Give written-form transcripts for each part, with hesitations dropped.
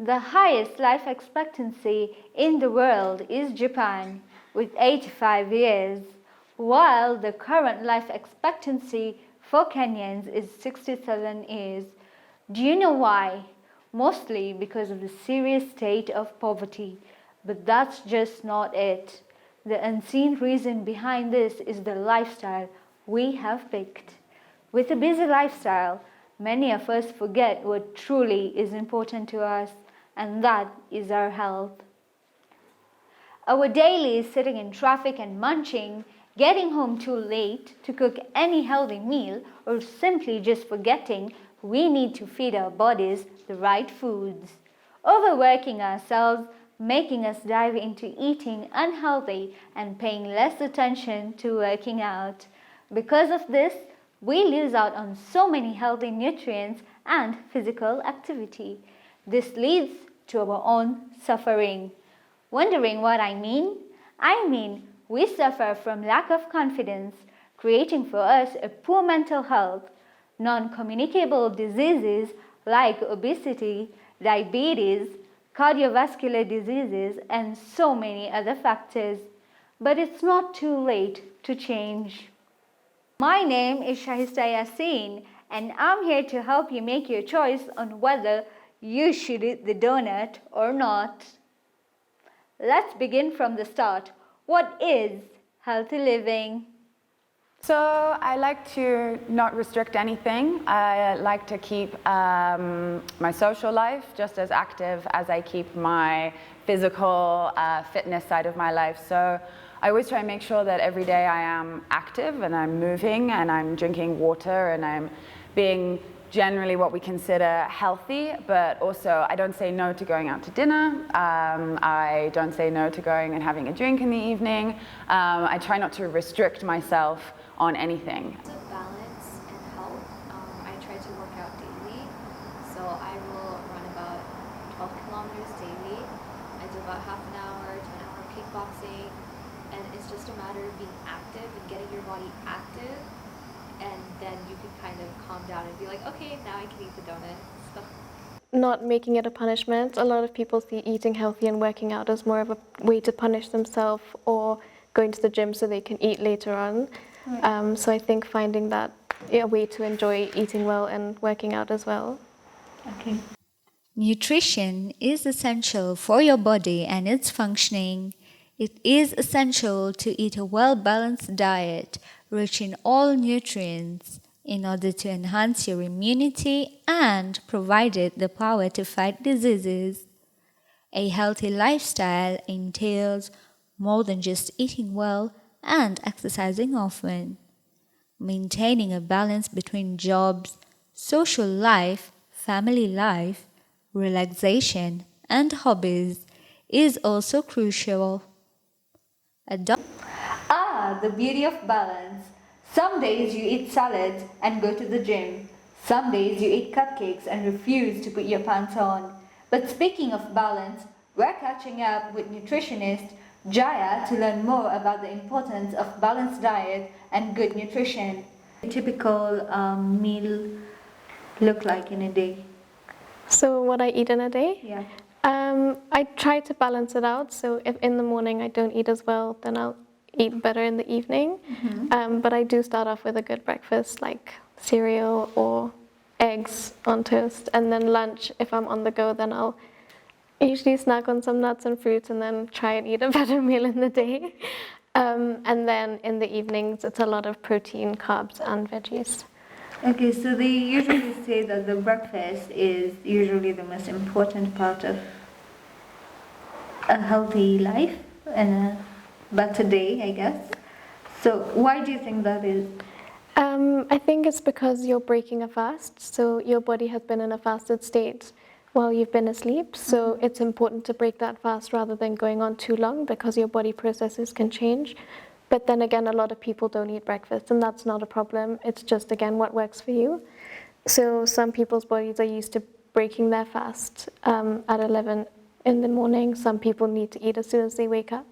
The highest life expectancy in the world is Japan, with 85 years, while the current life expectancy for Kenyans is 67 years. Do you know why? Mostly because of the serious state of poverty. But that's just not it. The unseen reason behind this is the lifestyle we have picked. With a busy lifestyle, many of us forget what truly is important to us, and that is our health. Our daily sitting in traffic and munching, getting home too late to cook any healthy meal, or simply just forgetting we need to feed our bodies the right foods. Overworking ourselves, making us dive into eating unhealthy and paying less attention to working out. Because of this, we lose out on so many healthy nutrients and physical activity. This leads to our own suffering. Wondering what I mean? I mean, we suffer from lack of confidence, creating for us a poor mental health, non-communicable diseases like obesity, diabetes, cardiovascular diseases, and so many other factors. But it's not too late to change. My name is Shahista Yassin, and I'm here to help you make your choice on whether you should eat the donut or not. Let's begin from the start. What is healthy living? So I like to not restrict anything. I like to keep my social life just as active as I keep my physical fitness side of my life. So I always try and make sure that every day I am active and I'm moving and I'm drinking water and I'm being generally what we consider healthy, but also I don't say no to going out to dinner. I don't say no to going and having a drink in the evening. I try not to restrict myself on anything. To balance and health, I try to work out daily. So I will run about 12 kilometers daily. I do about half an hour to an hour kickboxing. And it's just a matter of being active and getting your body active. And then you can kind of calm down and be like, okay, now I can eat the donut. So. Not making it a punishment. A lot of people see eating healthy and working out as more of a way to punish themselves or going to the gym so they can eat later on. So I think finding that a way to enjoy eating well and working out as well. Okay. Nutrition is essential for your body and its functioning. It is essential to eat a well-balanced diet, rich in all nutrients, in order to enhance your immunity and provide it the power to fight diseases. A healthy lifestyle entails more than just eating well and exercising often. Maintaining a balance between jobs, social life, family life, relaxation, and hobbies is also crucial. The beauty of balance. Some days you eat salads and go to the gym. Some days you eat cupcakes and refuse to put your pants on. But speaking of balance, we're catching up with nutritionist Jaya to learn more about the importance of balanced diet and good nutrition. A typical meal look like in a day? So what I eat in a day? Yeah. I try to balance it out. So if in the morning I don't eat as well, then I'll eat better in the evening. But I do start off with a good breakfast like cereal or eggs on toast. And then lunch, if I'm on the go, then I'll usually snack on some nuts and fruits and then try and eat a better meal in the day. And then in the evenings, it's a lot of protein, carbs, and veggies. Okay, so they usually say that the breakfast is usually the most important part of a healthy life and a better day, I guess. So why do you think that is? I think it's because you're breaking a fast, so your body has been in a fasted state while you've been asleep, so it's important to break that fast rather than going on too long because your body processes can change. But then again, a lot of people don't eat breakfast, and that's not a problem. It's just, again, what works for you. So some people's bodies are used to breaking their fast at 11 in the morning. Some people need to eat as soon as they wake up.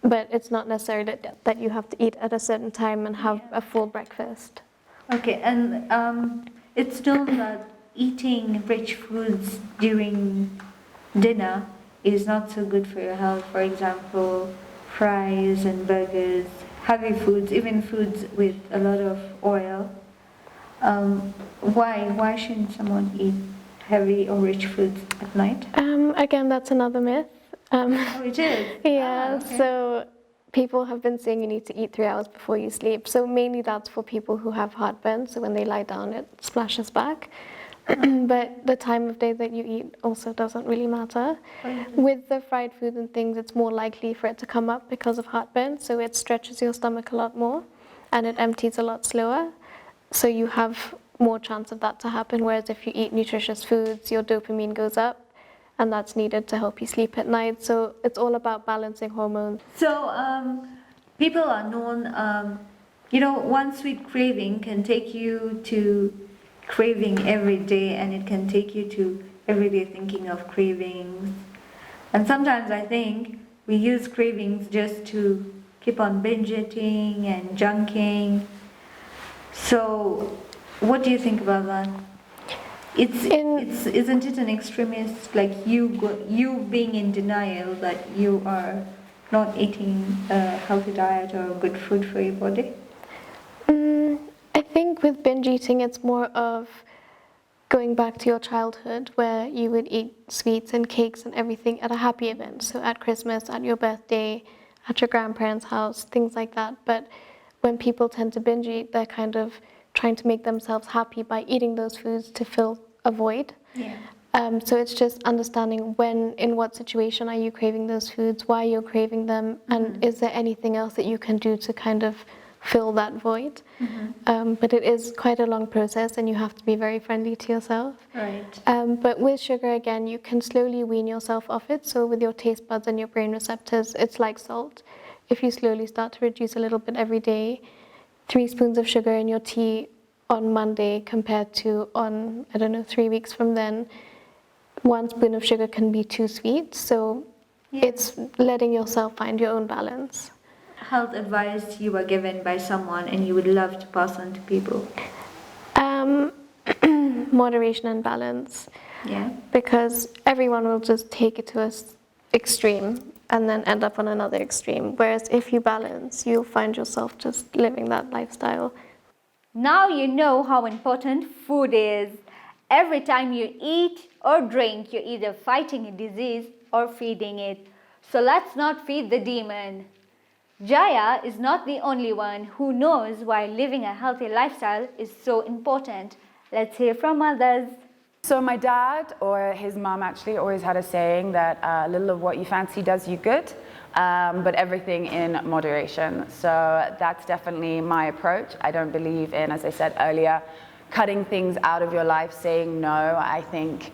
But it's not necessarily that you have to eat at a certain time and have a full breakfast. Okay, and it's known that eating rich foods during dinner is not so good for your health. For example, fries and burgers, heavy foods, even foods with a lot of oil. Why shouldn't someone eat heavy or rich foods at night? Again, that's another myth. Oh, it is? Yeah, Okay. so people have been saying you need to eat 3 hours before you sleep. So mainly that's for people who have heartburn. So when they lie down, it splashes back. But the time of day that you eat also doesn't really matter. With the fried food and things, it's more likely for it to come up because of heartburn. So it stretches your stomach a lot more and it empties a lot slower. So you have more chance of that to happen. Whereas if you eat nutritious foods, your dopamine goes up and that's needed to help you sleep at night. So it's all about balancing hormones. So, people are known, one sweet craving can take you to craving every day, and it can take you to every day thinking of cravings. And sometimes I think we use cravings just to keep on binge eating and junking. So, what do you think about that? Isn't it an extremist, like you being in denial that you are not eating a healthy diet or good food for your body? I think with binge eating, it's more of going back to your childhood where you would eat sweets and cakes and everything at a happy event. So at Christmas, at your birthday, at your grandparents' house, things like that. But when people tend to binge eat, they're kind of trying to make themselves happy by eating those foods to fill a void. Yeah. So it's just understanding in what situation are you craving those foods, why you're craving them, and is there anything else that you can do to kind of fill that void. But it is quite a long process and you have to be very friendly to yourself. Right. But with sugar, again, you can slowly wean yourself off it. So with your taste buds and your brain receptors, it's like salt. If you slowly start to reduce a little bit every day, 3 spoons of sugar in your tea on Monday compared to on, 3 weeks from then, 1 spoon of sugar can be too sweet. So it's letting yourself find your own balance. Health advice you were given by someone and you would love to pass on to people? Moderation and balance. Yeah. Because everyone will just take it to an extreme and then end up on another extreme. Whereas if you balance, you'll find yourself just living that lifestyle. Now you know how important food is. Every time you eat or drink, you're either fighting a disease or feeding it. So let's not feed the demon. Jaya is not the only one who knows why living a healthy lifestyle is so important. Let's hear from others. So my dad, or his mom actually, always had a saying that a little of what you fancy does you good, but everything in moderation. So that's definitely my approach. I don't believe in, as I said earlier, cutting things out of your life, saying no. I think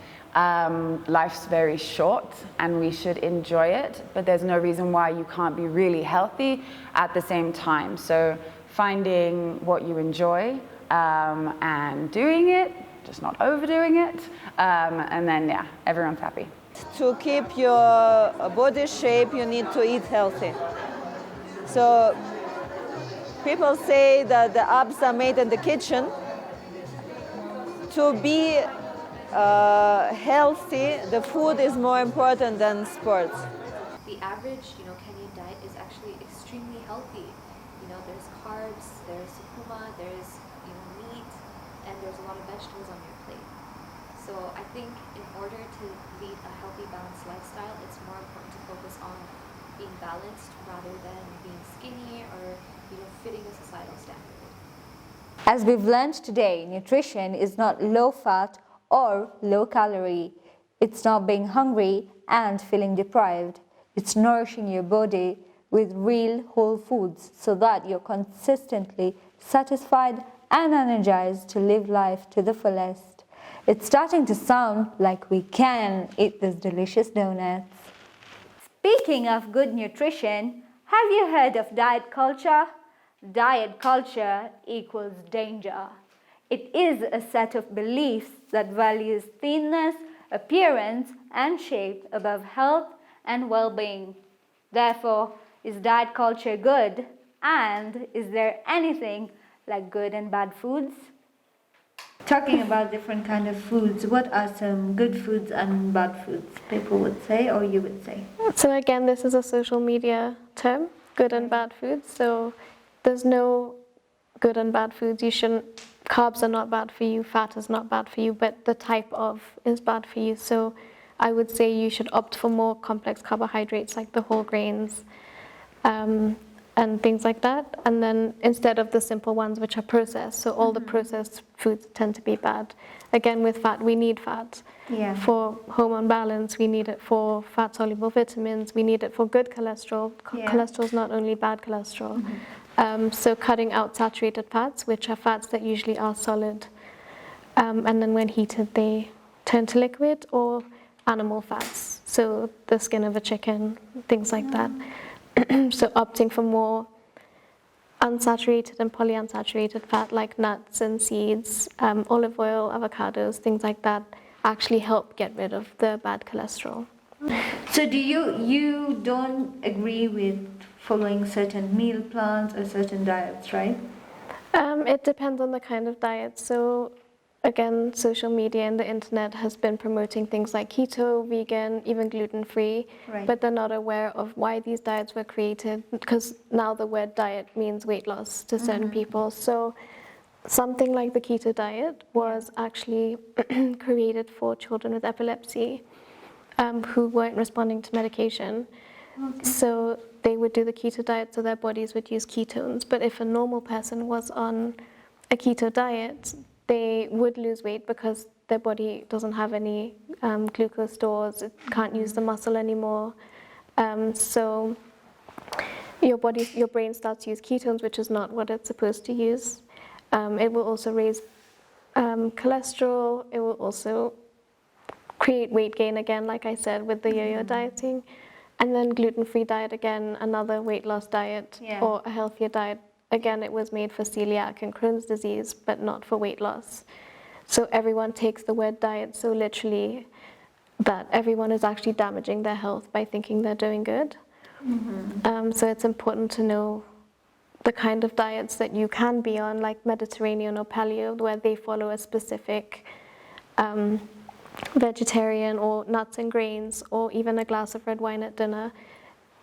life's very short and we should enjoy it, but there's no reason why you can't be really healthy at the same time. So finding what you enjoy and doing it, just not overdoing it, and then everyone's happy. To keep your body shape, you need to eat healthy. So people say that the abs are made in the kitchen. To be healthy, the food is more important than sports. The average, Kenyan diet is actually extremely healthy. There's carbs, there's sukuma, there's meat, and there's a lot of vegetables on your plate. So I think in order to lead a healthy, balanced lifestyle, it's more important to focus on being balanced rather than being skinny or fitting a societal standard. As we've learned today, nutrition is not low fat or low calorie. It's not being hungry and feeling deprived. It's nourishing your body with real whole foods so that you're consistently satisfied and energized to live life to the fullest. It's starting to sound like we can eat these delicious donuts. Speaking of good nutrition, have you heard of diet culture? Diet culture equals danger. It is a set of beliefs that values thinness, appearance, and shape above health and well-being. Therefore, is diet culture good? And is there anything like good and bad foods? Talking about different kind of foods, what are some good foods and bad foods people would say or you would say? So again, this is a social media term, good and bad foods. So there's no good and bad foods. Carbs are not bad for you, fat is not bad for you, but the type of is bad for you. So I would say you should opt for more complex carbohydrates like the whole grains and things like that. And then instead of the simple ones which are processed, so all the processed foods tend to be bad. Again, with fat, we need fat. Yeah. For hormone balance, we need it for fat-soluble vitamins, we need it for good cholesterol. Yeah. Cholesterol is not only bad cholesterol. So cutting out saturated fats, which are fats that usually are solid, and then when heated, they turn to liquid, or animal fats, so the skin of a chicken, things like that. So opting for more unsaturated and polyunsaturated fat like nuts and seeds, olive oil, avocados, things like that actually help get rid of the bad cholesterol. So do you don't agree with following certain meal plans or certain diets, right? It depends on the kind of diet. So again, social media and the internet has been promoting things like keto, vegan, even gluten-free, Right. but they're not aware of why these diets were created, because now the word diet means weight loss to certain people. So something like the keto diet was actually created for children with epilepsy who weren't responding to medication. So they would do the keto diet so their bodies would use ketones. But if a normal person was on a keto diet, they would lose weight because their body doesn't have any glucose stores, it can't use the muscle anymore. So your brain starts to use ketones, which is not what it's supposed to use. It will also raise cholesterol. It will also create weight gain again, like I said, with the yo-yo dieting. And then gluten-free diet again, another weight loss diet or a healthier diet. Again, it was made for celiac and Crohn's disease, but not for weight loss. So everyone takes the word diet so literally that everyone is actually damaging their health by thinking they're doing good. So it's important to know the kind of diets that you can be on, like Mediterranean or Paleo, where they follow a specific vegetarian or nuts and grains, or even a glass of red wine at dinner.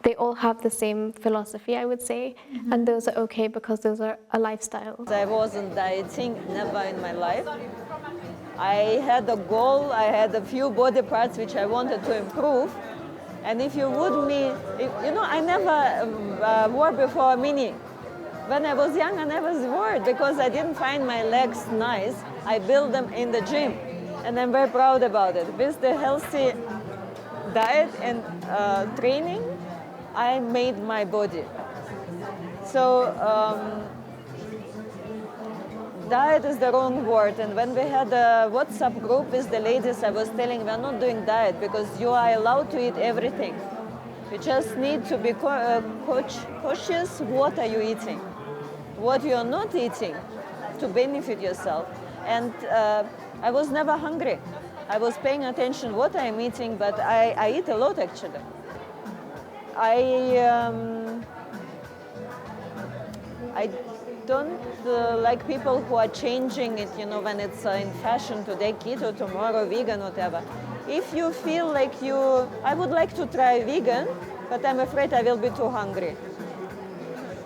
They all have the same philosophy, I would say, and those are okay because those are a lifestyle. I wasn't dieting, never in my life. I had a goal, I had a few body parts which I wanted to improve. And if you would I never wore before a mini. When I was young, I never wore it because I didn't find my legs nice. I built them in the gym, and I'm very proud about it. With the healthy diet and training, I made my body. So diet is the wrong word. And when we had a WhatsApp group with the ladies, I was telling we're not doing diet because you are allowed to eat everything. You just need to be cautious. What are you eating? What you are not eating to benefit yourself. And I was never hungry. I was paying attention what I'm eating, but I eat a lot actually. I don't like people who are changing it, when it's in fashion today, keto, tomorrow vegan, whatever. If you feel like I would like to try vegan, but I'm afraid I will be too hungry.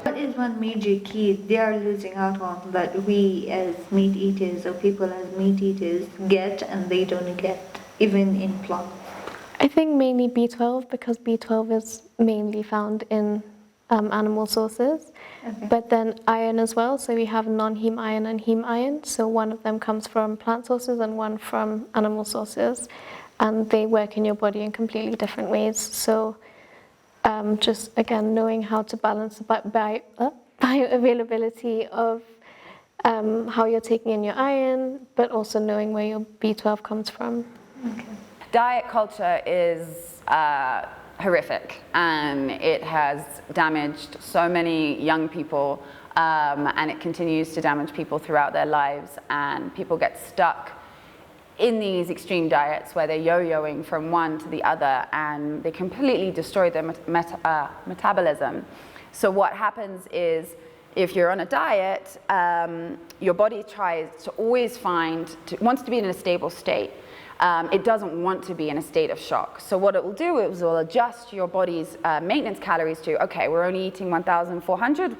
What is one major key they are losing out on that we as meat eaters or people as meat eaters get and they don't get, even in plant? I think mainly B12, because B12 is mainly found in animal sources, but then iron as well. So we have non-heme iron and heme iron. So one of them comes from plant sources and one from animal sources, and they work in your body in completely different ways. So just again, knowing how to balance the bioavailability of how you're taking in your iron, but also knowing where your B12 comes from. Diet culture is horrific, and it has damaged so many young people, and it continues to damage people throughout their lives, and people get stuck in these extreme diets where they're yo-yoing from one to the other, and they completely destroy their metabolism. So what happens is if you're on a diet, your body tries to always wants to be in a stable state. It doesn't want to be in a state of shock. So what it will do is it will adjust your body's maintenance calories to, okay, we're only eating 1,400.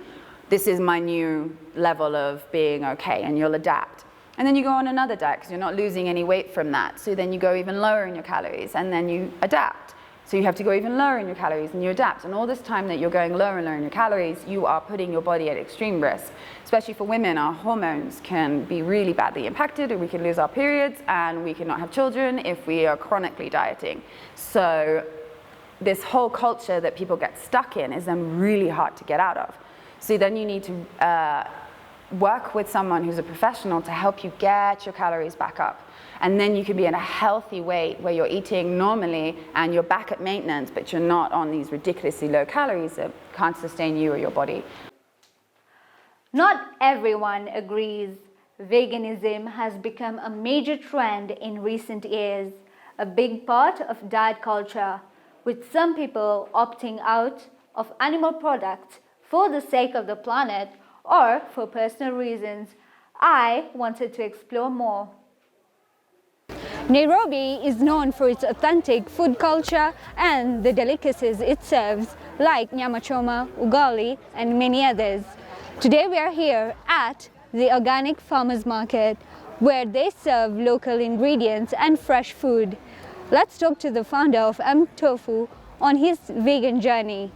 This is my new level of being okay, and you'll adapt. And then you go on another diet because you're not losing any weight from that. So then you go even lower in your calories, and then you adapt. So you have to go even lower in your calories, and you adapt. And all this time that you're going lower and lower in your calories, you are putting your body at extreme risk. Especially for women, our hormones can be really badly impacted, and we can lose our periods, and we cannot have children if we are chronically dieting. So this whole culture that people get stuck in is then really hard to get out of. So then you need to work with someone who's a professional to help you get your calories back up. And then you can be in a healthy weight where you're eating normally and you're back at maintenance, but you're not on these ridiculously low calories that can't sustain you or your body. Not everyone agrees. Veganism has become a major trend in recent years, a big part of diet culture, with some people opting out of animal products for the sake of the planet or for personal reasons. I wanted to explore more. Nairobi is known for its authentic food culture and the delicacies it serves, like nyama choma, ugali, and many others. Today we are here at the Organic Farmers Market, where they serve local ingredients and fresh food. Let's talk to the founder of mTofu on his vegan journey.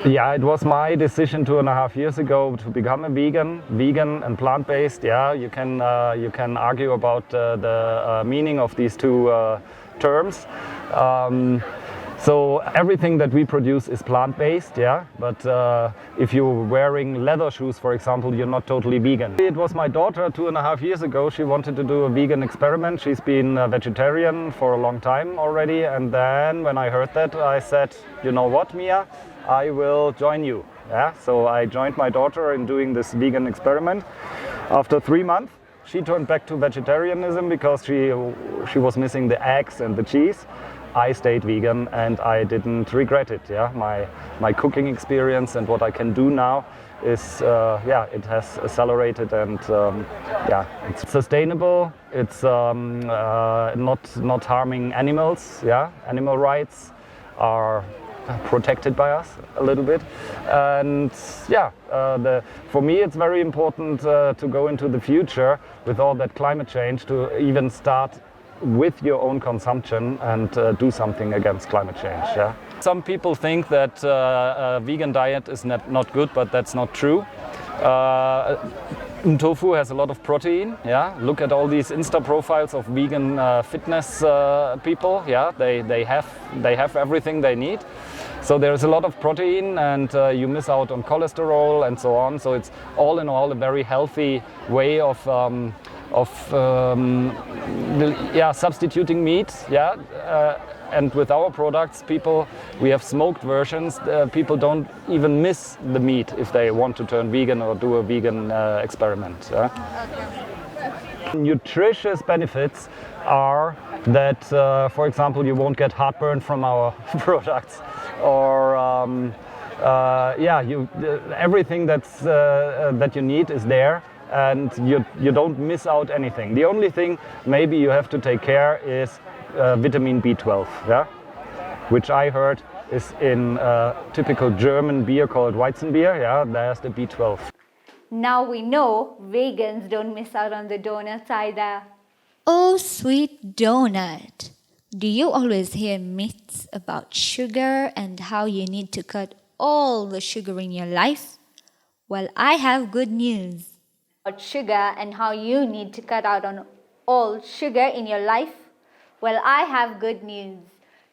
Yeah, it was my decision 2.5 years ago to become a vegan and plant-based. Yeah, you can argue about the meaning of these two terms. So everything that we produce is plant-based, yeah, but if you're wearing leather shoes, for example, you're not totally vegan. It was my daughter 2.5 years ago. She wanted to do a vegan experiment. She's been a vegetarian for a long time already, and then when I heard that, I said, you know what, Mia, I will join you. Yeah, so I joined my daughter in doing this vegan experiment. After 3 months, she turned back to vegetarianism because she was missing the eggs and the cheese. I stayed vegan and I didn't regret it. Yeah, my cooking experience and what I can do now is it has accelerated, and it's sustainable. It's not harming animals. Yeah, animal rights are protected by us a little bit, and for me it's very important to go into the future with all that climate change, to even start with your own consumption and do something against climate change. Yeah. Some people think that a vegan diet is not good, but that's not true. Tofu has a lot of protein. Yeah, look at all these Insta profiles of vegan fitness people. Yeah, they have everything they need. So there's a lot of protein, and you miss out on cholesterol and so on. So it's all in all a very healthy way of substituting meat. Yeah. And with our products, we have smoked versions. People don't even miss the meat if they want to turn vegan or do a vegan experiment. Nutritious benefits are that, for example, you won't get heartburn from our products, or everything that you need is there, and you don't miss out anything. The only thing maybe you have to take care is vitamin B12, yeah, which I heard is in a typical German beer called Weizenbier. Yeah, there's the B12. Now we know vegans don't miss out on the donuts either. Oh, sweet donut. Do you always hear myths about sugar and how you need to cut all the sugar in your life? Well, I have good news. About sugar and how you need to cut out on all sugar in your life? Well, I have good news.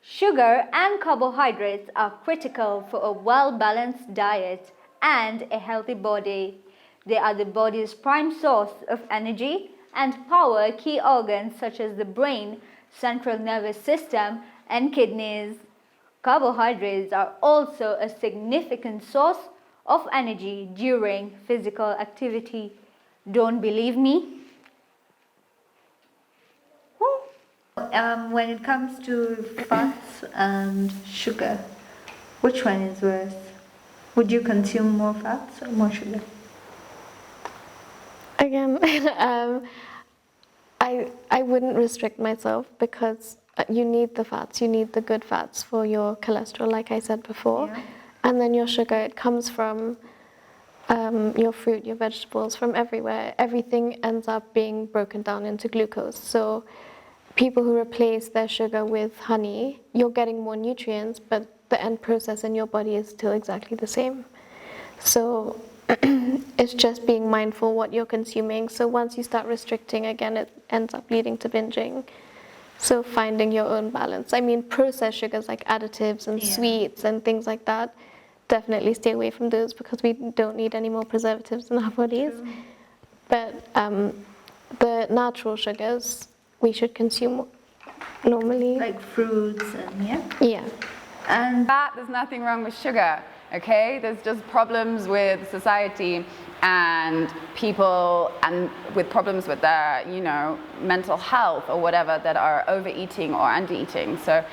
Sugar and carbohydrates are critical for a well-balanced diet and a healthy body. They are the body's prime source of energy and power key organs such as the brain, central nervous system, and kidneys. Carbohydrates are also a significant source of energy during physical activity. Don't believe me? When it comes to fats and sugar, which one is worse? Would you consume more fats or more sugar? Again, I wouldn't restrict myself because you need the fats, you need the good fats for your cholesterol, like I said before. Yeah. And then your sugar, it comes from your fruit, your vegetables, from everywhere. Everything ends up being broken down into glucose. So people who replace their sugar with honey, you're getting more nutrients, but the end process in your body is still exactly the same. So it's just being mindful what you're consuming. So once you start restricting, again, it ends up leading to binging. So finding your own balance. I mean, processed sugars like additives and sweets and things like that, definitely stay away from those because we don't need any more preservatives in our bodies. True. But the natural sugars we should consume normally. Like fruits and Yeah. And That there's nothing wrong with sugar, okay? There's just problems with society and people and with problems with their, mental health or whatever that are overeating or undereating. So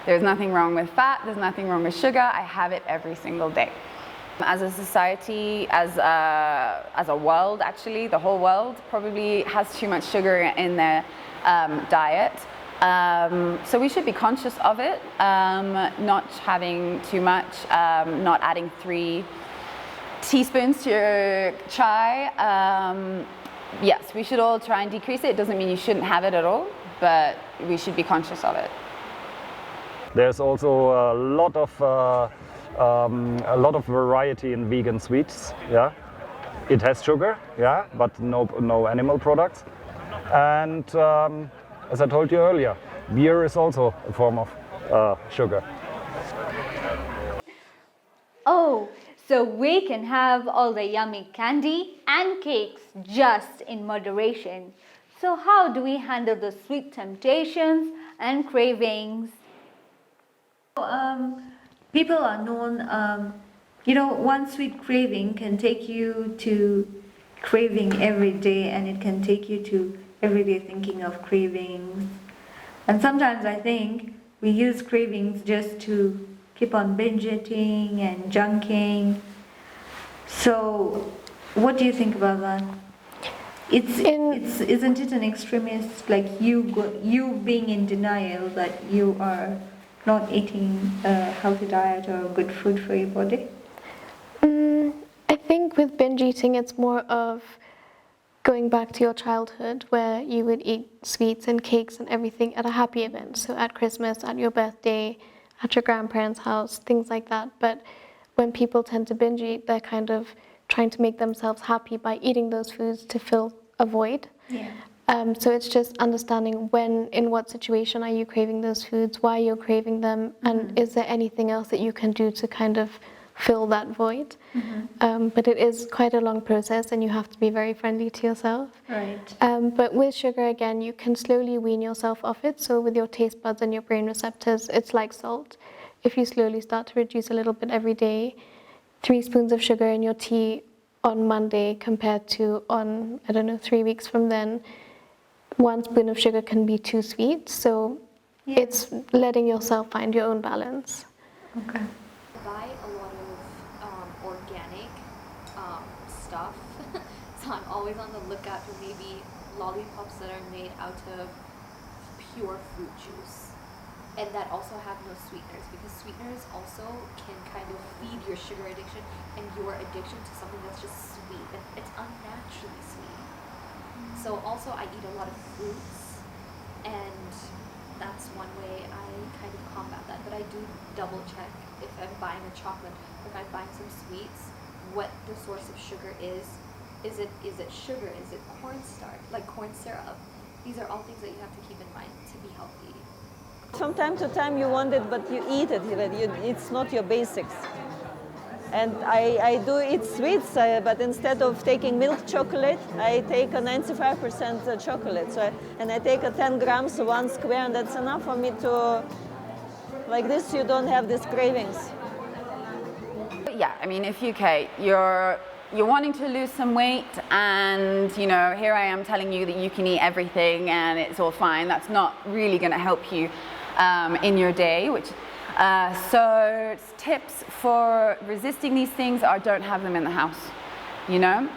there's nothing wrong with fat, there's nothing wrong with sugar. I have it every single day. As a society, as a world, actually, the whole world probably has too much sugar in their diet. So we should be conscious of it, not having too much, not adding 3 teaspoons to your chai. Yes, we should all try and decrease it. It doesn't mean you shouldn't have it at all, but we should be conscious of it. There's also a lot of variety in vegan sweets. Yeah, it has sugar. Yeah, but no animal products. And as I told you earlier, beer is also a form of sugar. oh, so we can have all the yummy candy and cakes just in moderation. So how do we handle the sweet temptations and cravings? People are known, one sweet craving can take you to craving every day, and it can take you to every day thinking of cravings. And sometimes I think we use cravings just to keep on binge eating and junking. So, what do you think about that? Isn't it an extremist, like you being in denial that you are not eating a healthy diet or good food for your body? I think with binge eating, it's more of going back to your childhood where you would eat sweets and cakes and everything at a happy event. So at Christmas, at your birthday, at your grandparents' house, things like that. But when people tend to binge eat, they're kind of trying to make themselves happy by eating those foods to fill a void. Yeah. So it's just understanding in what situation are you craving those foods, why you're craving them, and is there anything else that you can do to kind of fill that void. But it is quite a long process and you have to be very friendly to yourself. Right. But with sugar, again, you can slowly wean yourself off it. So with your taste buds and your brain receptors, it's like salt. If you slowly start to reduce a little bit every day, 3 spoons of sugar in your tea on Monday compared to on, 3 weeks from then, 1 spoon of sugar can be too sweet. So it's letting yourself find your own balance. Okay. Buy a lot of organic stuff, so I'm always on the lookout for maybe lollipops that are made out of pure fruit juice and that also have no sweeteners, because sweeteners also can kind of feed your sugar addiction and your addiction to something that's just sweet, and it's unnaturally sweet. So also I eat a lot of fruits, and that's one way I kind of combat that. But I do double check if I'm buying a chocolate, if I'm buying some sweets, what the source of sugar is. Is it sugar? Is it cornstarch, like corn syrup? These are all things that you have to keep in mind to be healthy. From time to time you want it, but you eat it. It's not your basics. And I do eat sweets, but instead of taking milk chocolate, I take a 95% chocolate. And I take a 10 grams, 1 square, and that's enough for me to, like this, you don't have these cravings. Yeah, I mean, if you're wanting to lose some weight, and here I am telling you that you can eat everything and it's all fine. That's not really going to help you in your day. So tips for resisting these things are don't have them in the house. you know?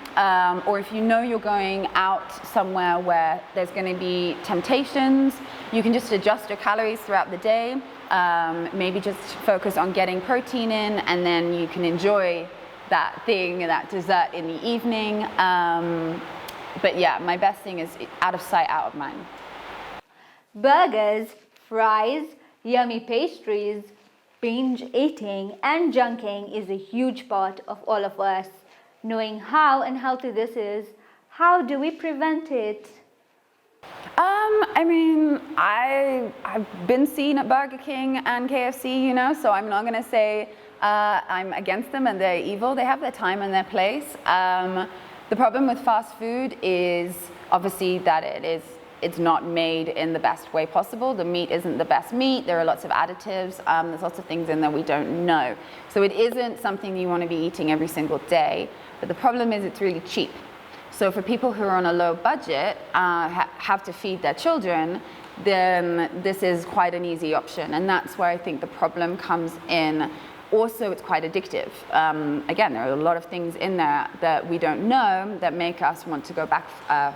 Or if you know you're going out somewhere where there's going to be temptations, you can just adjust your calories throughout the day. Maybe just focus on getting protein in, and then you can enjoy that thing, that dessert in the evening. But yeah, my best thing is out of sight, out of mind. Burgers, fries, yummy pastries, binge eating and junking is a huge part of all of us. Knowing how unhealthy this is, how do we prevent it? I mean, I've been seen at Burger King and KFC, you know, so I'm not going to say I'm against them and they're evil. They have their time and their place. The problem with fast food is obviously that it's not made in the best way possible. The meat isn't the best meat. There are lots of additives. There's lots of things in there we don't know. So it isn't something you want to be eating every single day. But the problem is it's really cheap. So for people who are on a low budget, have to feed their children, then this is quite an easy option. And that's where I think the problem comes in. Also, it's quite addictive. Again, there are a lot of things in there that we don't know that make us want to go back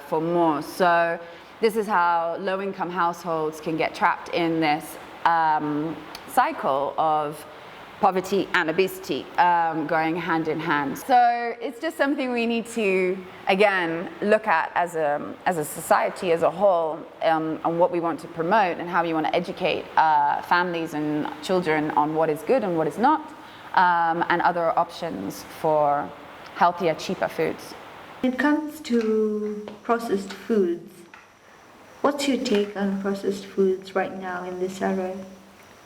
for more. So this is how low-income households can get trapped in this cycle of poverty and obesity going hand in hand. So it's just something we need to, again, look at as a society as a whole, on what we want to promote and how we want to educate families and children on what is good and what is not, and other options for healthier, cheaper foods. When it comes to processed foods, what's your take on processed foods right now in this era?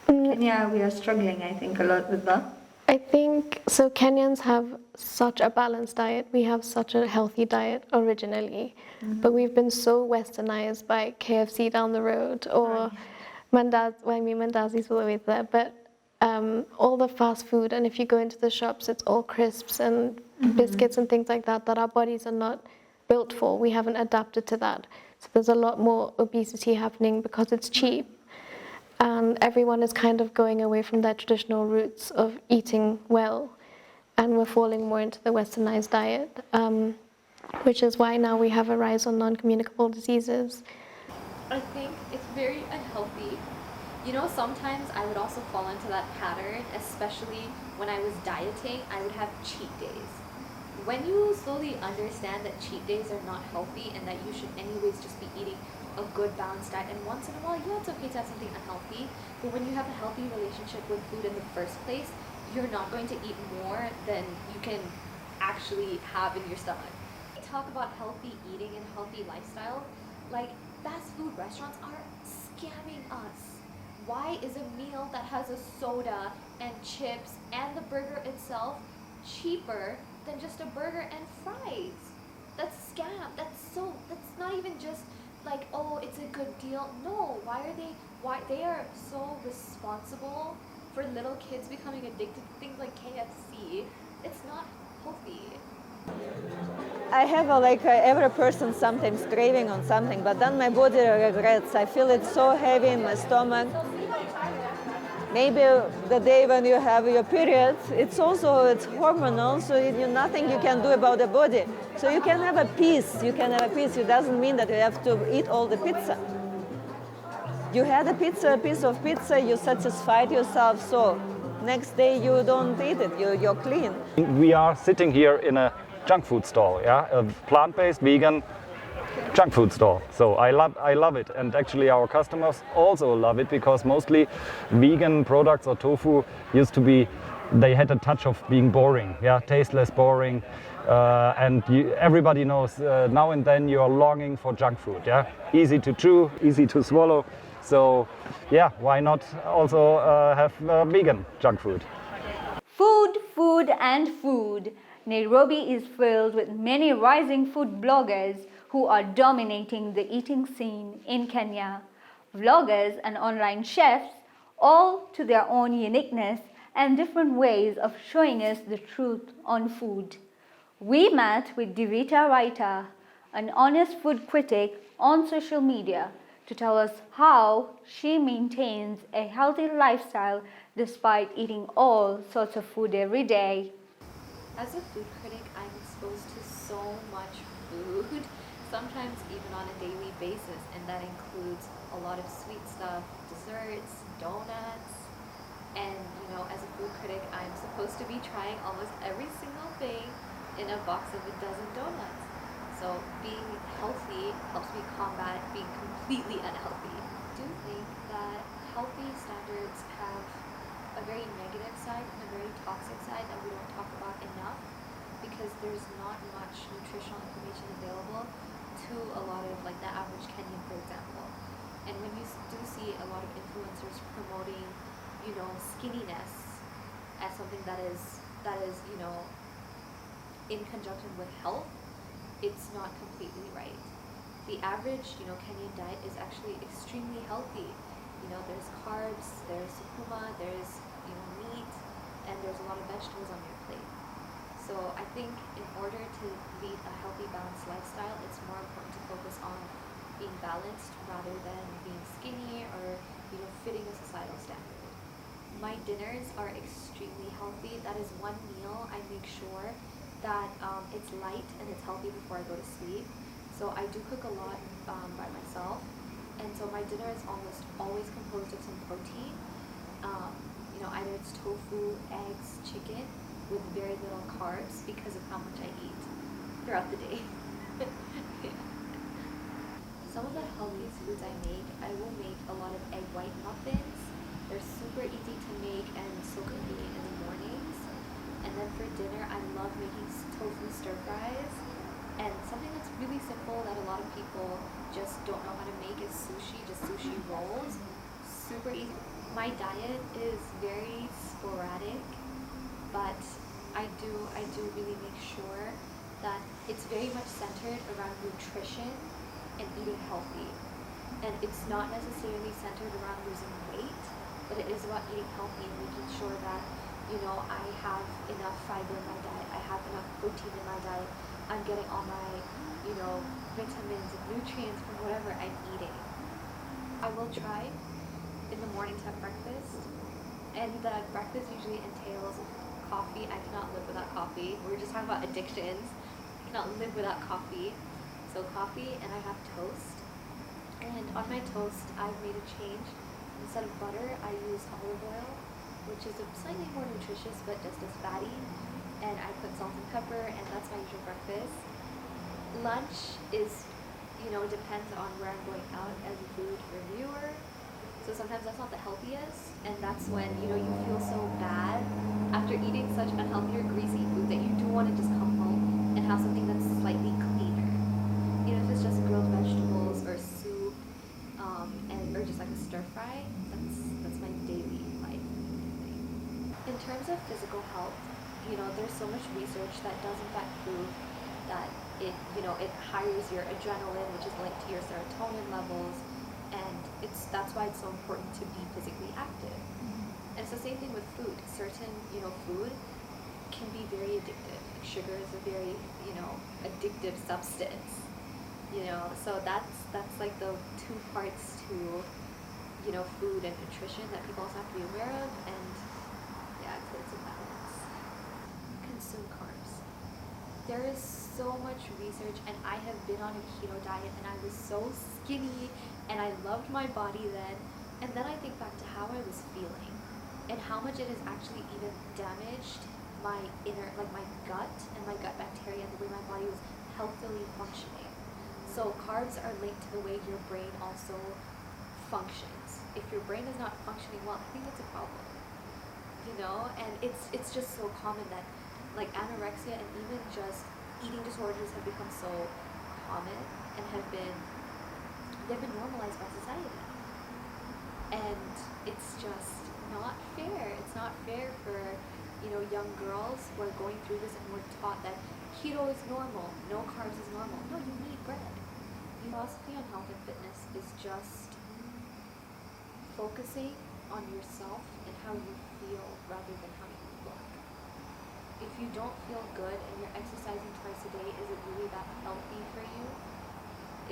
Kenya, we are struggling, I think, a lot with that. I think, so Kenyans have such a balanced diet. We have such a healthy diet originally, but we've been so westernized by KFC down the road, or Mandazi's were always there, but all the fast food, and if you go into the shops, it's all crisps and biscuits and things like that our bodies are not built for. We haven't adapted to that. So there's a lot more obesity happening because it's cheap. And everyone is kind of going away from their traditional roots of eating well, and we're falling more into the westernized diet, which is why now we have a rise on non-communicable diseases. I think it's very unhealthy. You know, sometimes I would also fall into that pattern, especially when I was dieting, I would have cheat days. When you slowly understand that cheat days are not healthy and that you should anyways just be eating a good balanced diet, and once in a while, yeah, it's okay to have something unhealthy, but when you have a healthy relationship with food in the first place, you're not going to eat more than you can actually have in your stomach. Talk about healthy eating and healthy lifestyle, like fast food restaurants are scamming us. Why is a meal that has a soda and chips and the burger itself cheaper than just a burger and fries? That's a scam. That's not even just like, oh, it's a good deal. No, why they are so responsible for little kids becoming addicted to things like KFC. It's not healthy. I have every person sometimes craving on something, but then my body regrets. I feel it so heavy in my stomach. Maybe the day when you have your period, it's hormonal, so nothing you can do about the body. So you can have a piece. It doesn't mean that you have to eat all the pizza. You had a piece of pizza, you satisfied yourself, so next day you don't eat it, you're clean. We are sitting here in a junk food store, yeah, a plant-based vegan junk food store. So I love it, and actually our customers also love it, because mostly vegan products or tofu used to be, they had a touch of being boring, yeah, tasteless, boring, and everybody knows now and then you're longing for junk food, yeah, easy to chew, easy to swallow. So yeah, why not also have vegan junk food? Food, food and food. Nairobi is filled with many rising food bloggers who are dominating the eating scene in Kenya. Vloggers and online chefs, all to their own uniqueness and different ways of showing us the truth on food. We met with Divita Raita, an honest food critic on social media, to tell us how she maintains a healthy lifestyle despite eating all sorts of food every day. As a food critic, I'm exposed to so much food, sometimes even on a daily basis, and that includes a lot of sweet stuff, desserts, donuts, and as a food critic, I'm supposed to be trying almost every single thing in a box of a dozen donuts. So being healthy helps me combat being completely unhealthy. I do think that healthy standards have a very negative side and a very toxic side that we don't talk about enough, because there's not much nutritional information available to a lot of like the average Kenyan, for example. And when you do see a lot of influencers promoting, skinniness as something that is in conjunction with health, it's not completely right. The average, Kenyan diet is actually extremely healthy. There's carbs, there's sukuma, there's meat, and there's a lot of vegetables on your plate. So I think in order to lead a healthy, balanced lifestyle, it's more important to focus on being balanced rather than being skinny or fitting a societal standard. My dinners are extremely healthy. That is one meal I make sure that it's light and it's healthy before I go to sleep. So I do cook a lot by myself, and so my dinner is almost always composed of some protein. Either it's tofu, eggs, chicken, with very little carbs because of how much I eat throughout the day. Some of the healthiest foods I will make a lot of egg white muffins. They're super easy to make and so convenient in the mornings. And then for dinner, I love making tofu stir fries. And something that's really simple that a lot of people just don't know how to make is sushi, just sushi rolls. Super easy. My diet is very sporadic, but I do really make sure that it's very much centered around nutrition and eating healthy. And it's not necessarily centered around losing weight, but it is about eating healthy and making sure that, I have enough fiber in my diet, I have enough protein in my diet, I'm getting all my, vitamins and nutrients from whatever I'm eating. I will try in the morning to have breakfast, and that breakfast usually entails coffee. I cannot live without coffee. We were just talking about addictions. I cannot live without coffee. So coffee, and I have toast. And on my toast, I've made a change. Instead of butter, I use olive oil, which is slightly more nutritious, but just as fatty. And I put salt and pepper, and that's my usual breakfast. Lunch is, depends on where I'm going out as a food reviewer. So sometimes that's not the healthiest, and that's when, you feel so bad after eating such unhealthy or greasy food that you do want to just come home and have something that's slightly cleaner. If it's just grilled vegetables or soup, or just like a stir fry, that's my daily life thing. In terms of physical health, there's so much research that does in fact prove that it higher your adrenaline, which is linked to your serotonin levels, and that's why it's so important to be physically active. And it's the same thing with food. Certain, food can be very addictive. Like sugar is a very, addictive substance. So that's like the two parts to, food and nutrition that people also have to be aware of, and yeah, it's a balance. Consume carbs. There is so much research, and I have been on a keto diet, and I was so skinny, and I loved my body then, and then I think back to how I was feeling, and how much it has actually even damaged my my gut and my gut bacteria, and the way my body was healthily functioning. So carbs are linked to the way your brain also functions. If your brain is not functioning well, I think that's a problem. And it's just so common that like anorexia and even just eating disorders have become so common and they've been normalized by society. And it's just not fair. It's not fair for, young girls who are going through this and we're taught that keto is normal, no carbs is normal. No, you need bread. The philosophy on health and fitness is just focusing on yourself and how you feel rather than how you look. If you don't feel good and you're exercising twice a day, is it really that healthy for you?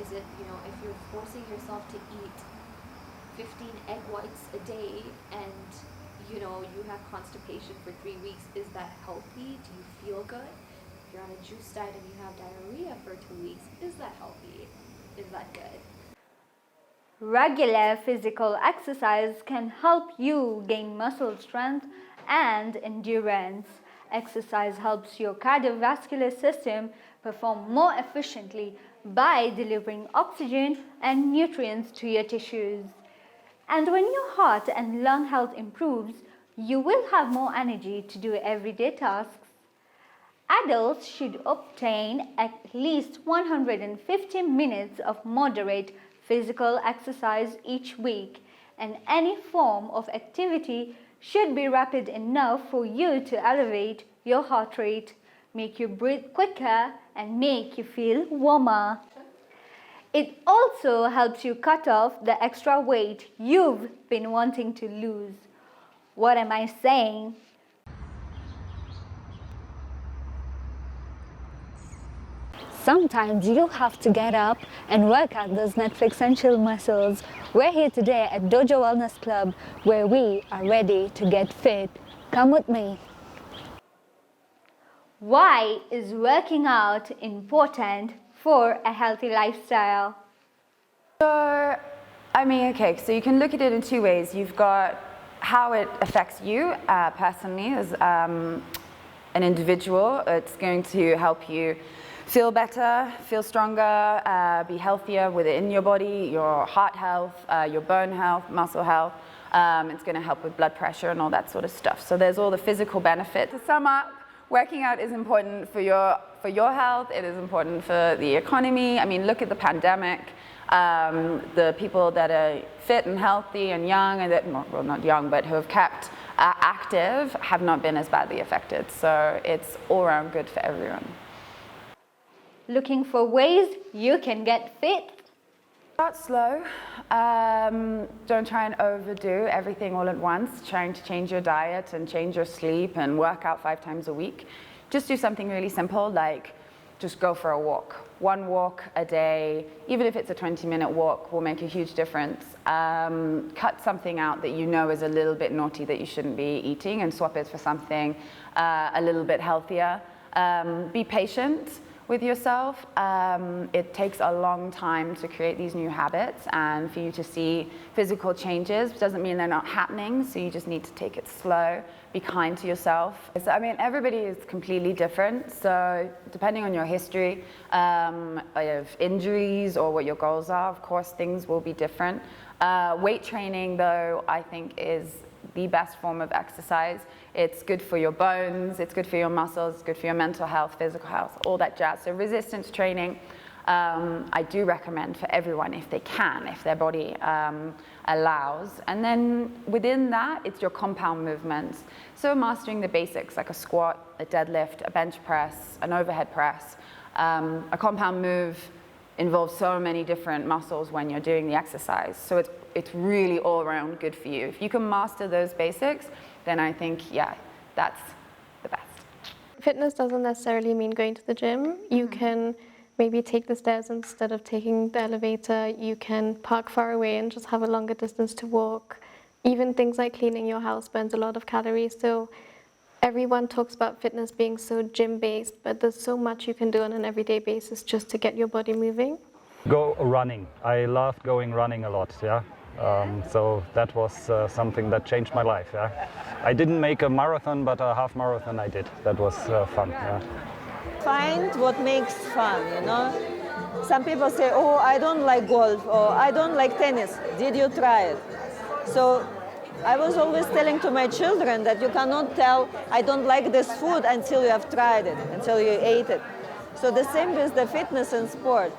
Is it, if you're forcing yourself to eat 15 egg whites a day and, you have constipation for 3 weeks, is that healthy? Do you feel good? If you're on a juice diet and you have diarrhea for 2 weeks, is that healthy? Is that good? Regular physical exercise can help you gain muscle strength and endurance. Exercise helps your cardiovascular system perform more efficiently by delivering oxygen and nutrients to your tissues. And when your heart and lung health improves, you will have more energy to do everyday tasks. Adults should obtain at least 150 minutes of moderate physical exercise each week, and any form of activity should be rapid enough for you to elevate your heart rate, make you breathe quicker, and make you feel warmer. It also helps you cut off the extra weight you've been wanting to lose. What am I saying? Sometimes you have to get up and work out those Netflix and chill muscles. We're here today at Dojo Wellness Club, where we are ready to get fit. Come with me. Why is working out important for a healthy lifestyle? So, so you can look at it in two ways. You've got how it affects you personally as an individual. It's going to help you feel better, feel stronger, be healthier within your body, your heart health, your bone health, muscle health. It's going to help with blood pressure and all that sort of stuff. So there's all the physical benefits. To sum up, working out is important for your health. It is important for the economy. I mean, look at the pandemic. The people that are fit and healthy and young, and that, well, not young, but who have kept active, have not been as badly affected. So it's all around good for everyone. Looking for ways you can get fit? Start slow. Don't try and overdo everything all at once, trying to change your diet and change your sleep and work out 5 times a week. Just do something really simple, like just go for a walk. 1 walk a day, even if it's a 20-minute walk, will make a huge difference. Cut something out that you know is a little bit naughty that you shouldn't be eating and swap it for something a little bit healthier. Be patient with yourself. It takes a long time to create these new habits, and for you to see physical changes doesn't mean they're not happening, so you just need to take it slow, be kind to yourself. So, everybody is completely different, so depending on your history of injuries or what your goals are, of course things will be different. Weight training, though, I think is the best form of exercise. It's good for your bones, it's good for your muscles, it's good for your mental health, physical health, all that jazz. So resistance training, I do recommend for everyone if they can, if their body allows. And then within that, it's your compound movements. So mastering the basics like a squat, a deadlift, a bench press, an overhead press. A compound move involves so many different muscles when you're doing the exercise. So it's really all around good for you. If you can master those basics, then I think, yeah, that's the best. Fitness doesn't necessarily mean going to the gym. You can maybe take the stairs instead of taking the elevator. You can park far away and just have a longer distance to walk. Even things like cleaning your house burns a lot of calories. So everyone talks about fitness being so gym-based, but there's so much you can do on an everyday basis just to get your body moving. Go running. I loved going running a lot, yeah. So that was something that changed my life, yeah. I didn't make a marathon, but a half marathon I did. That was fun, yeah. Find what makes fun, you know. Some people say, oh, I don't like golf, or I don't like tennis. Did you try it? So I was always telling to my children that you cannot tell, I don't like this food until you have tried it, until you ate it. So the same with the fitness and sport.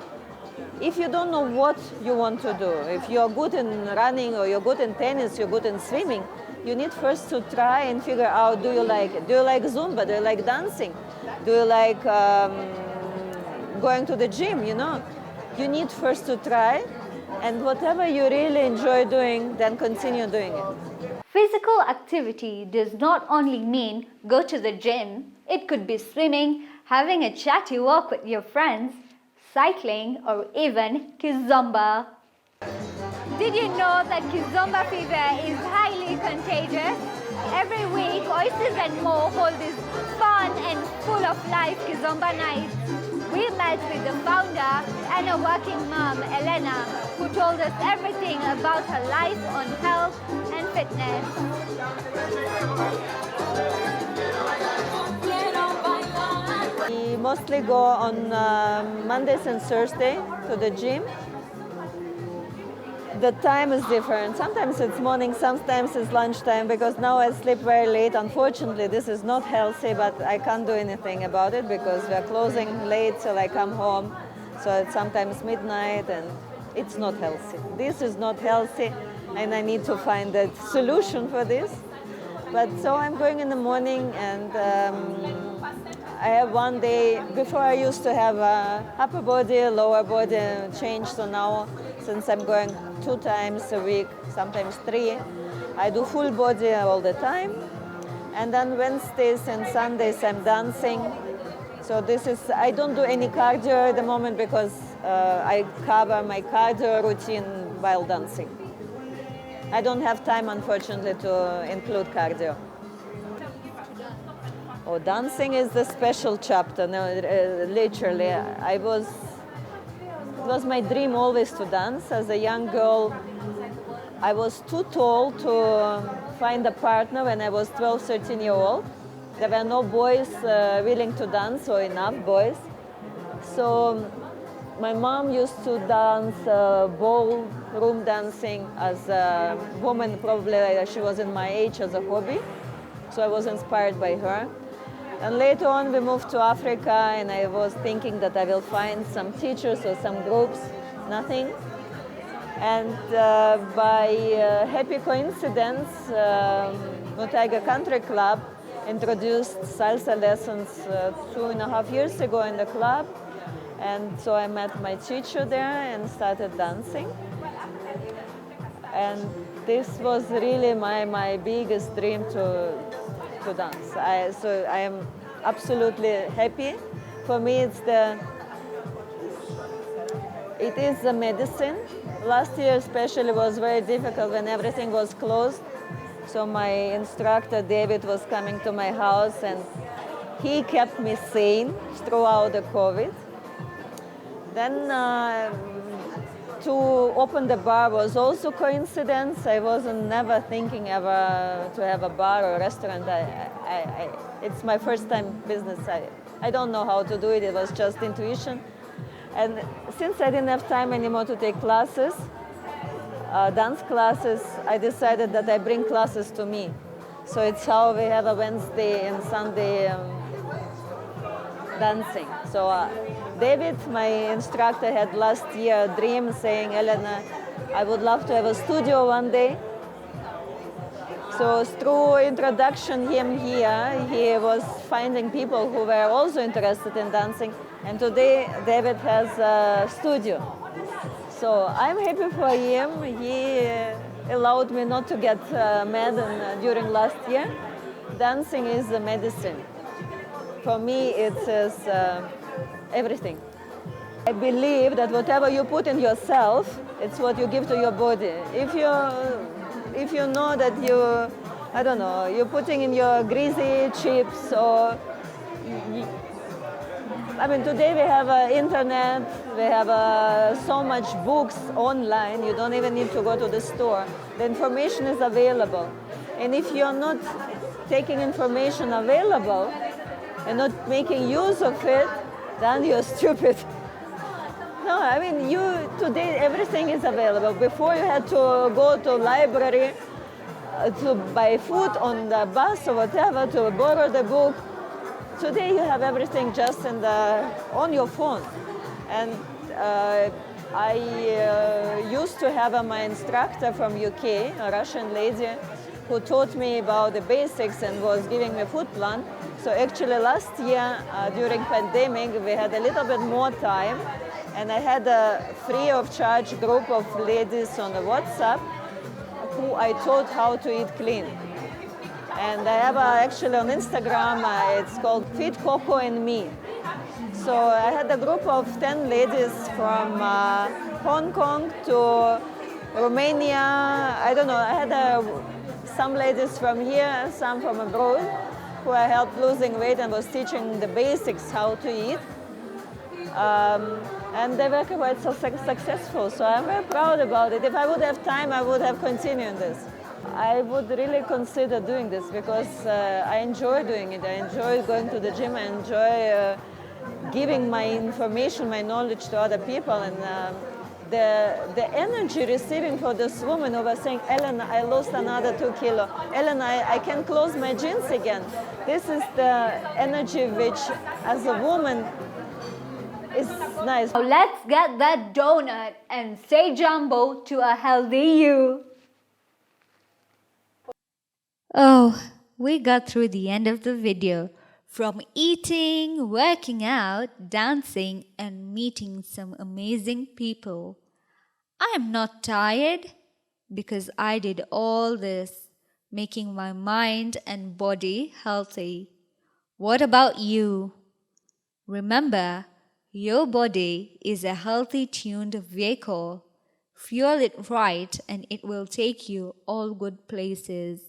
If you don't know what you want to do, if you're good in running or you're good in tennis, you're good in swimming, you need first to try and figure out, do you like it? Do you like Zumba? Do you like dancing? Do you like going to the gym, you know? You need first to try, and whatever you really enjoy doing, then continue doing it. Physical activity does not only mean go to the gym. It could be swimming, having a chatty walk with your friends, cycling, or even kizomba. Did you know that kizomba fever is highly contagious? Every week, Oysters and More hold this fun and full of life Kizomba night. We met with the founder and a working mom, Elena, who told us everything about her life on health and fitness. We mostly go on Mondays and Thursdays to the gym. The time is different. Sometimes it's morning, sometimes it's lunchtime, because now I sleep very late. Unfortunately, this is not healthy, but I can't do anything about it because we are closing late till I come home. So it's sometimes midnight and it's not healthy. This is not healthy and I need to find a solution for this. But so I'm going in the morning and I have one day, before I used to have upper body, lower body change, so now since I'm going 2 times a week, sometimes 3, I do full body all the time. And then Wednesdays and Sundays I'm dancing. So this is, I don't do any cardio at the moment because I cover my cardio routine while dancing. I don't have time, unfortunately, to include cardio. Oh, dancing is the special chapter. No, literally, it was my dream always to dance. As a young girl, I was too tall to find a partner when I was 12, 13 years old. There were no boys willing to dance, or enough boys. So my mom used to dance ballroom dancing as a woman, probably she was in my age, as a hobby. So I was inspired by her. And later on we moved to Africa and I was thinking that I will find some teachers or some groups, nothing. And by happy coincidence, Mutaiga Country Club introduced salsa lessons 2.5 years ago in the club. And so I met my teacher there and started dancing. And this was really my biggest dream to dance. So I am absolutely happy. For me, it is a medicine. Last year especially was very difficult when everything was closed. So my instructor, David, was coming to my house and he kept me sane throughout the COVID. Then to open the bar was also coincidence. I wasn't never thinking ever to have a bar or a restaurant. It's my first time business. I don't know how to do it. It was just intuition. And since I didn't have time anymore to take classes, dance classes, I decided that I bring classes to me. So it's how we have a Wednesday and Sunday dancing. So David, my instructor, had last year a dream saying, Elena, I would love to have a studio one day. So through introduction him here, he was finding people who were also interested in dancing. And today David has a studio. So I'm happy for him. He allowed me not to get mad during last year. Dancing is a medicine. For me, it is everything. I believe that whatever you put in yourself, it's what you give to your body. If you know that you're putting in your greasy chips or, today we have internet, we have so much books online, you don't even need to go to the store. The information is available. And if you're not taking information available and not making use of it, then you're stupid. No, today everything is available. Before you had to go to library to buy food on the bus or whatever, to borrow the book. Today you have everything just on your phone. And I used to have my instructor from UK, a Russian lady, who taught me about the basics and was giving me a food plan. So actually last year, during pandemic, we had a little bit more time, and I had a free of charge group of ladies on the WhatsApp who I taught how to eat clean. And I have actually on Instagram, it's called Fit Coco and Me. So I had a group of 10 ladies from Hong Kong to Romania. I don't know, I had some ladies from here, some from abroad. who I helped losing weight and was teaching the basics how to eat. And they were quite successful, so I'm very proud about it. If I would have time, I would have continued this. I would really consider doing this because I enjoy doing it. I enjoy going to the gym. I enjoy giving my information, my knowledge to other people. And the energy receiving for this woman who was saying, Ellen, I lost another 2 kilos. Ellen, I can close my jeans again. This is the energy which, as a woman, is nice. Now let's get that donut and say jumbo to a healthy you. Oh, we got through the end of the video. From eating, working out, dancing, and meeting some amazing people. I am not tired because I did all this, making my mind and body healthy. What about you? Remember, your body is a healthy tuned vehicle. Fuel it right and it will take you all good places.